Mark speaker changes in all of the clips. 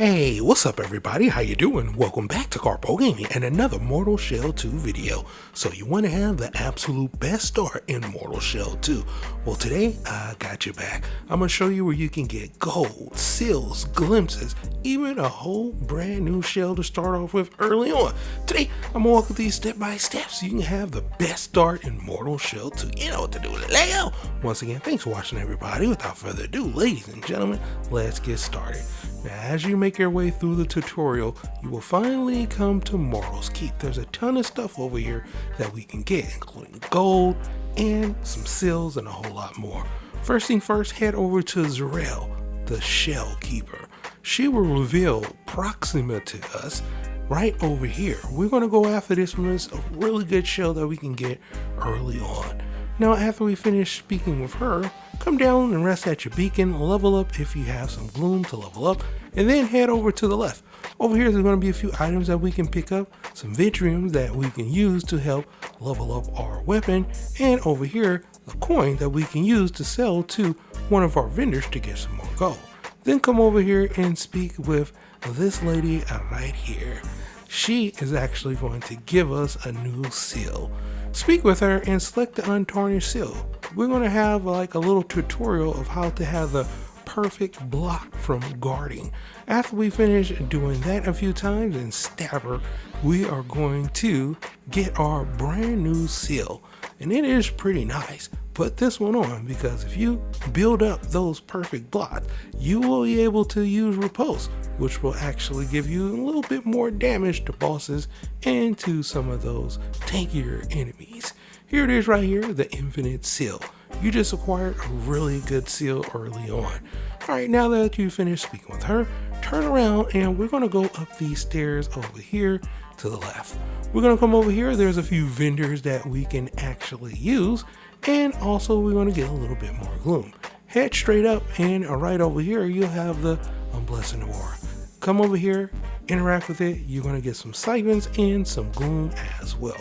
Speaker 1: Hey, what's up everybody? How you doing? Welcome back to Karpogaming and another Mortal Shell 2 video. So you want to have the absolute best start in Mortal Shell 2. Well, today I got you back. I'm going to show you where you can get gold, seals, glimpses, even a whole brand new shell to start off with early on. Today I'm going to walk with these step by step so you can have the best start in Mortal Shell 2. You know what to do. Let's go! Once again, thanks for watching everybody. Without further ado, ladies and gentlemen, let's get started. Now, as you make your way through the tutorial, you will finally come to Morrow's Keep. There's a ton of stuff over here that we can get, including gold and some seals and a whole lot more. First thing first, head over to Zarel, the Shell Keeper. She will reveal Proxima to us right over here. We're going to go after this one. It's a really good shell that we can get early on. Now, after we finish speaking with her, come down and rest at your beacon, level up if you have some gloom to level up, and then head over to the left. Over here, there's going to be a few items that we can pick up, some vitriums that we can use to help level up our weapon, and over here, a coin that we can use to sell to one of our vendors to get some more gold. Then come over here and speak with this lady right here. She is actually going to give us a new seal. Speak with her and select the untarnished seal. We're going to have like a little tutorial of how to have the perfect block from guarding. After we finish doing that a few times and stab her, we are going to get our brand new seal. And it is pretty nice. Put this one on because if you build up those perfect blocks, you will be able to use riposte, which will actually give you a little bit more damage to bosses and to some of those tankier enemies. Here it is right here, the infinite seal. You just acquired a really good seal early on. Alright, now that you finished speaking with her, turn around and we're going to go up these stairs over here to the left. We're going to come over here. There's a few vendors that we can actually use. And also we're going to get a little bit more gloom. Head straight up and right over here you'll have the Unblessed Aura. Come over here, interact with it. You're going to get some siphons and some gloom as well.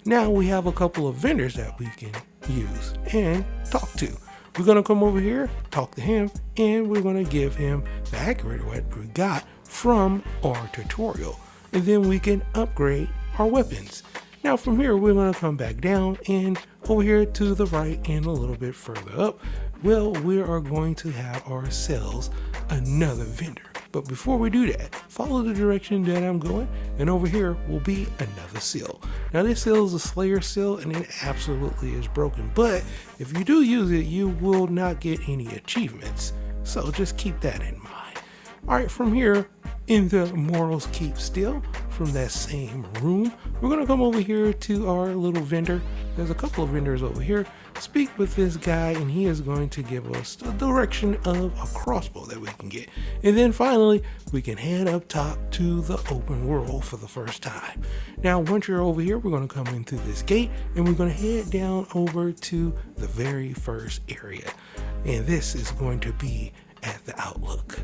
Speaker 1: Now we have a couple of vendors that we can use and talk to. We're going to come over here, talk to him, and we're going to give him the accurate what we got from our tutorial. And then we can upgrade our weapons. Now from here, we're going to come back down and over here to the right and a little bit further up. Well, we are going to have ourselves another vendor. But before we do that, follow the direction that I'm going, and over here will be another seal. Now this seal is a Slayer seal and it absolutely is broken, but if you do use it, you will not get any achievements. So just keep that in mind. Alright, from here in the Morrow's Keep still, from that same room, we're going to come over here to our little vendor. There's a couple of vendors over here. Speak with this guy and he is going to give us the direction of a crossbow that we can get. And then finally, we can head up top to the open world for the first time. Now, once you're over here, we're going to come in through this gate and we're going to head down over to the very first area. And this is going to be at the Outlook.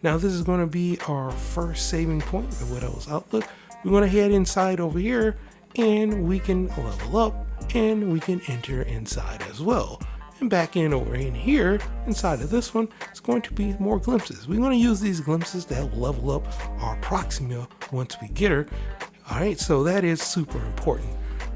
Speaker 1: Now this is going to be our first saving point of Widow's Outlook. We're going to head inside over here and we can level up and we can enter inside as well. And back in over in here, inside of this one, it's going to be more glimpses. We're going to use these glimpses to help level up our Proxima once we get her. Alright, so that is super important.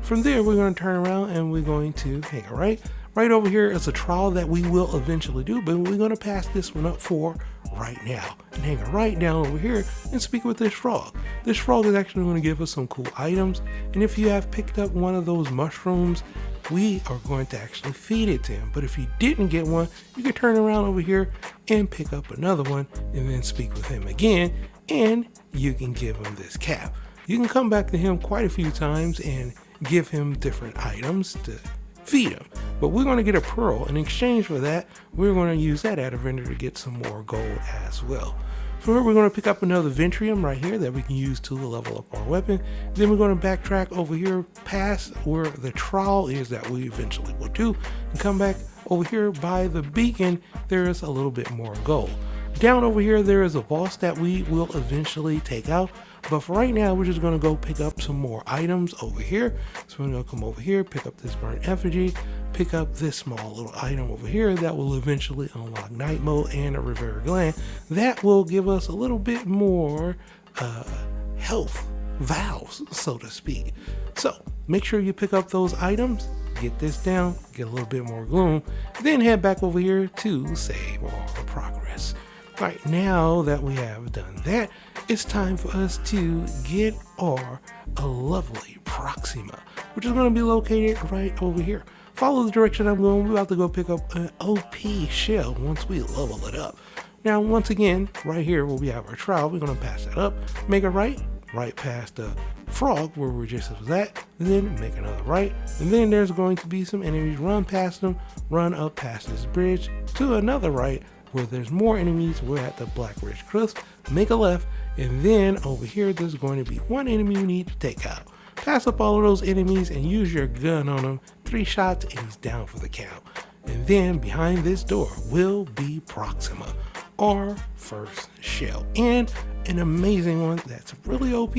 Speaker 1: From there, we're going to turn around and we're going to hang it right over here is a trial that we will eventually do, but we're going to pass this one up for right now and hang it right down over here and speak with this frog. This frog is actually going to give us some cool items, and if you have picked up one of those mushrooms, we are going to actually feed it to him. But if you didn't get one, you can turn around over here and pick up another one and then speak with him again, and you can give him this cap. You can come back to him quite a few times and give him different items to feed him. But we're going to get a pearl. In exchange for that, we're going to use that at a vendor to get some more gold as well. From here, we're going to pick up another Ventrium right here that we can use to level up our weapon. Then we're going to backtrack over here past where the trial is that we eventually will do and come back over here by the beacon. There is a little bit more gold. Down over here, there is a boss that we will eventually take out, But for right now, we're just gonna go pick up some more items over here. So we're gonna come over here, pick up this burnt effigy, pick up this small little item over here that will eventually unlock night mode and a Rivera gland. That will give us a little bit more health valves, so to speak. So make sure you pick up those items, get this down, get a little bit more gloom, then head back over here to save our progress. All right, now that we have done that, it's time for us to get our lovely proxima, which is going to be located right over here. Follow the direction I'm going. We're about to go pick up an OP shell once we level it up. Now, once again, right here where we have our trial, we're going to pass that up, make a right past the frog where we're just was at, and then make another right, and then there's going to be some enemies. Run past them, run up past this bridge to another right where there's more enemies. We're at the Black Ridge Cliffs, make a left, and then over here there's going to be one enemy you need to take out. Pass up all of those enemies and use your gun on him. 3 shots and he's down for the count. And then behind this door will be Proxima, our first shell, and an amazing one that's really OP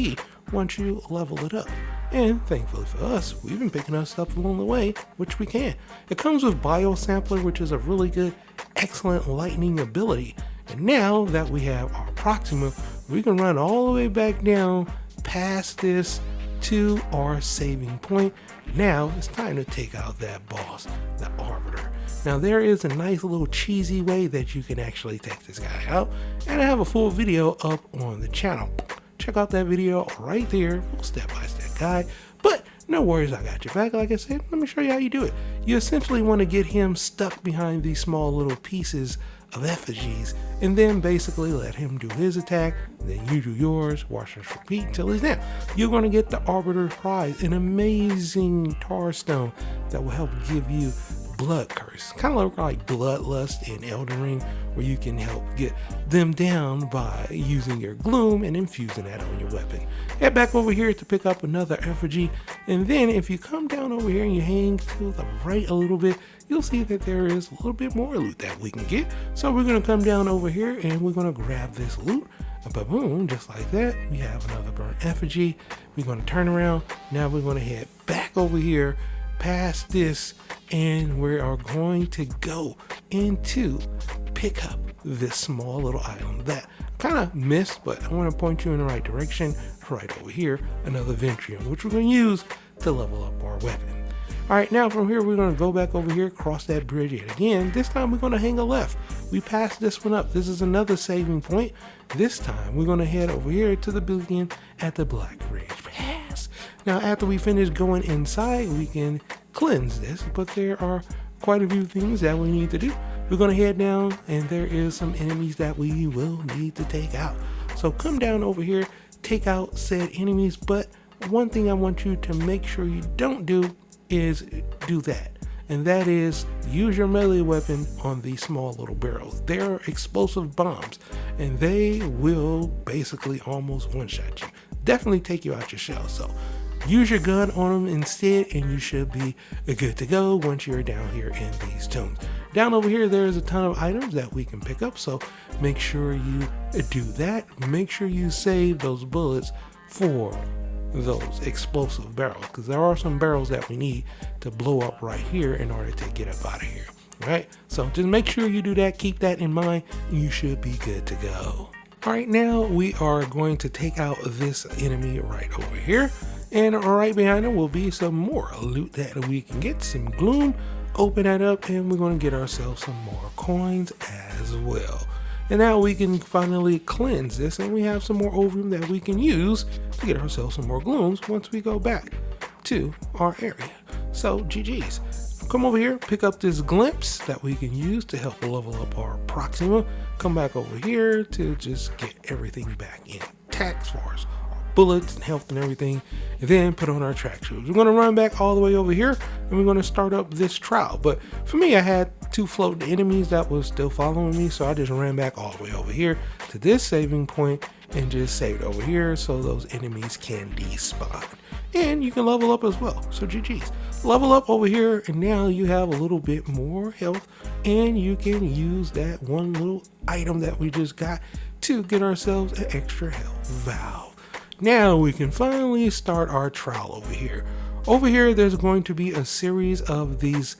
Speaker 1: once you level it up. And thankfully for us, we've been picking up stuff along the way, which we can. It comes with Bio Sampler, which is a really good, excellent lightning ability. And now that we have our Proxima, we can run all the way back down past this to our saving point. Now it's time to take out that boss, the Arbiter. Now there is a nice little cheesy way that you can actually take this guy out, and I have a full video up on the channel. Check out that video right there, full step-by-step guide. But no worries, I got your back. Like I said, let me show you how you do it. You essentially want to get him stuck behind these small little pieces of effigies, and then basically let him do his attack, then you do yours, wash and repeat until he's down. You're going to get the Arbiter's Prize, an amazing Tarstone that will help give you Blood Curse, kind of like Bloodlust in Elden Ring, where you can help get them down by using your gloom and infusing that on your weapon. Head back over here to pick up another effigy, and then if you come down over here and you hang to the right a little bit, you'll see that there is a little bit more loot that we can get. So we're going to come down over here and we're going to grab this loot. Boom, just like that. We have another burnt effigy. We're going to turn around. Now we're going to head back over here past this, and we are going to go into pick up this small little item that I kind of missed, but I want to point you in the right direction. Right over here, another Ventrium, which we're going to use to level up our weapon. All right, now from here, we're going to go back over here, cross that bridge yet again. This time we're going to hang a left. We passed this one up. This is another saving point. This time we're going to head over here to the beacon at the Black Ridge Pass. Now, after we finish going inside, we can cleanse this, but there are quite a few things that we need to do. We're going to head down, and there is some enemies that we will need to take out. So come down over here, take out said enemies, but one thing I want you to make sure you don't do is do that, and that is use your melee weapon on these small little barrels. They're explosive bombs, and they will basically almost one-shot you. Definitely take you out your shell. So use your gun on them instead, and you should be good to go once you're down here in these tombs. Down over here, there's a ton of items that we can pick up, so make sure you do that. Make sure you save those bullets for those explosive barrels, because there are some barrels that we need to blow up right here in order to get up out of here. Right, so just make sure you do that, keep that in mind, and you should be good to go. All right, now we are going to take out this enemy right over here, and right behind it will be some more loot that we can get, some gloom. Open that up, and we're going to get ourselves some more coins as well. And now we can finally cleanse this, and we have some more ovum that we can use to get ourselves some more glooms once we go back to our area. So GG's. Come over here, pick up this glimpse that we can use to help level up our Proxima. Come back over here to just get everything back intact as far as our bullets and health and everything, and then put on our track shoes. We're going to run back all the way over here, and we're going to start up this trial. But for me, I had 2 floating enemies that was still following me, so I just ran back all the way over here to this saving point and just saved over here so those enemies can despawn. And you can level up as well, so GG's. Level up over here, and now you have a little bit more health, and you can use that one little item that we just got to get ourselves an extra health valve. Now we can finally start our trial over here. Over here, there's going to be a series of these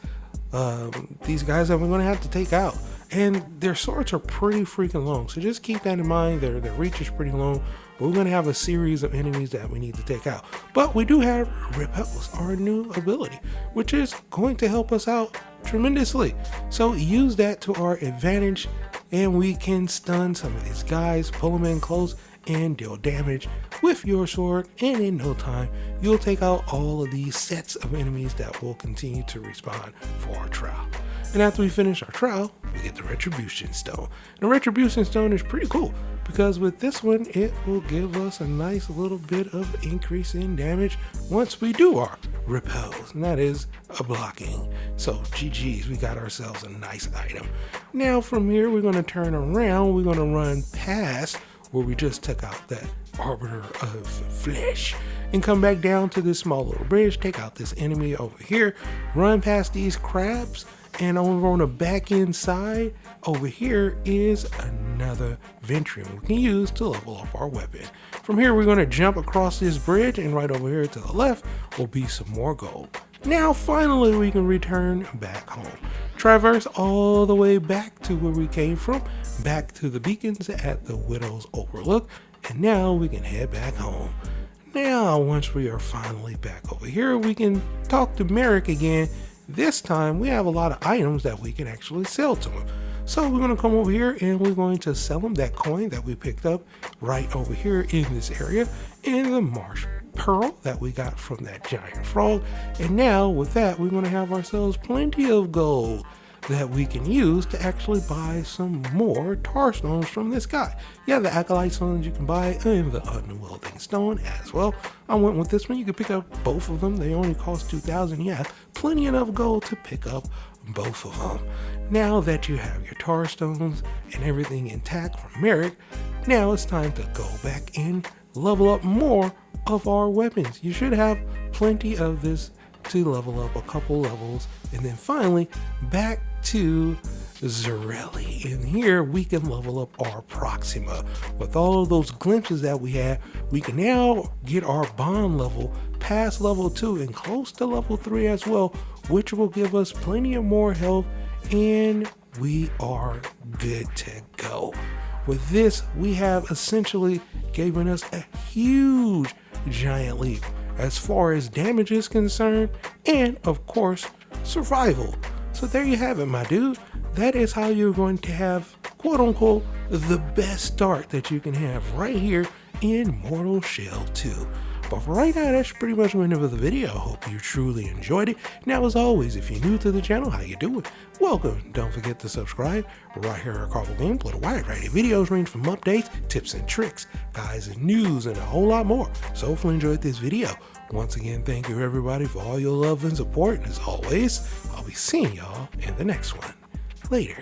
Speaker 1: guys that we're going to have to take out. And their swords are pretty freaking long, so just keep that in mind. Their reach is pretty long, but we're going to have a series of enemies that we need to take out. But we do have Repels, our new ability, which is going to help us out tremendously. So use that to our advantage, and we can stun some of these guys, pull them in close, and deal damage with your sword, and in no time you'll take out all of these sets of enemies that will continue to respawn for our trial. And after we finish our trial, we get the Retribution Stone. And the Retribution Stone is pretty cool because with this one, it will give us a nice little bit of increase in damage once we do our repels, and that is a blocking. So GG's, we got ourselves a nice item. Now from here, we're going to turn around. We're going to run past where we just took out that arbiter of flesh and come back down to this small little bridge, take out this enemy over here, run past these crabs, and over on the back end side over here is another Ventrium we can use to level up our weapon. From here, we're going to jump across this bridge, and right over here to the left will be some more gold. Now finally we can return back home. Traverse all the way back to where we came from, back to the beacons at the Widow's Overlook, and now we can head back home. Now once we are finally back over here, we can talk to Merrick again. This time we have a lot of items that we can actually sell to him. So we're going to come over here and we're going to sell him that coin that we picked up right over here in this area, and the marsh pearl that we got from that giant frog. And now with that, we're going to have ourselves plenty of gold that we can use to actually buy some more Tarstones from this guy. Yeah, the Acolyte stones you can buy, and the Unwielding stone as well. I went with this one. You can pick up both of them. They only cost 2,000. Yeah, plenty enough gold to pick up both of them. Now that you have your Tarstones and everything intact from Merrick, now it's time to go back and level up more of our weapons. You should have plenty of this to level up a couple levels, and then finally back to Zarelli. In here we can level up our Proxima. With all of those glimpses that we had, we can now get our bond level past level 2 and close to level 3 as well, which will give us plenty of more health, and we are good to go. With this, we have essentially given us a huge giant leap as far as damage is concerned, and of course survival. So there you have it, my dude. That is how you're going to have, quote unquote, the best start that you can have right here in Mortal Shell 2. But for right now, that's pretty much the end of the video. I hope you truly enjoyed it. Now, as always, if you're new to the channel, how you doing? Welcome. Don't forget to subscribe. Right here at Karpo Gaming, a wide variety of videos range from updates, tips and tricks, guides and news, and a whole lot more. So hopefully you enjoyed this video. Once again, thank you everybody for all your love and support. And as always, I'll be seeing y'all in the next one. Later.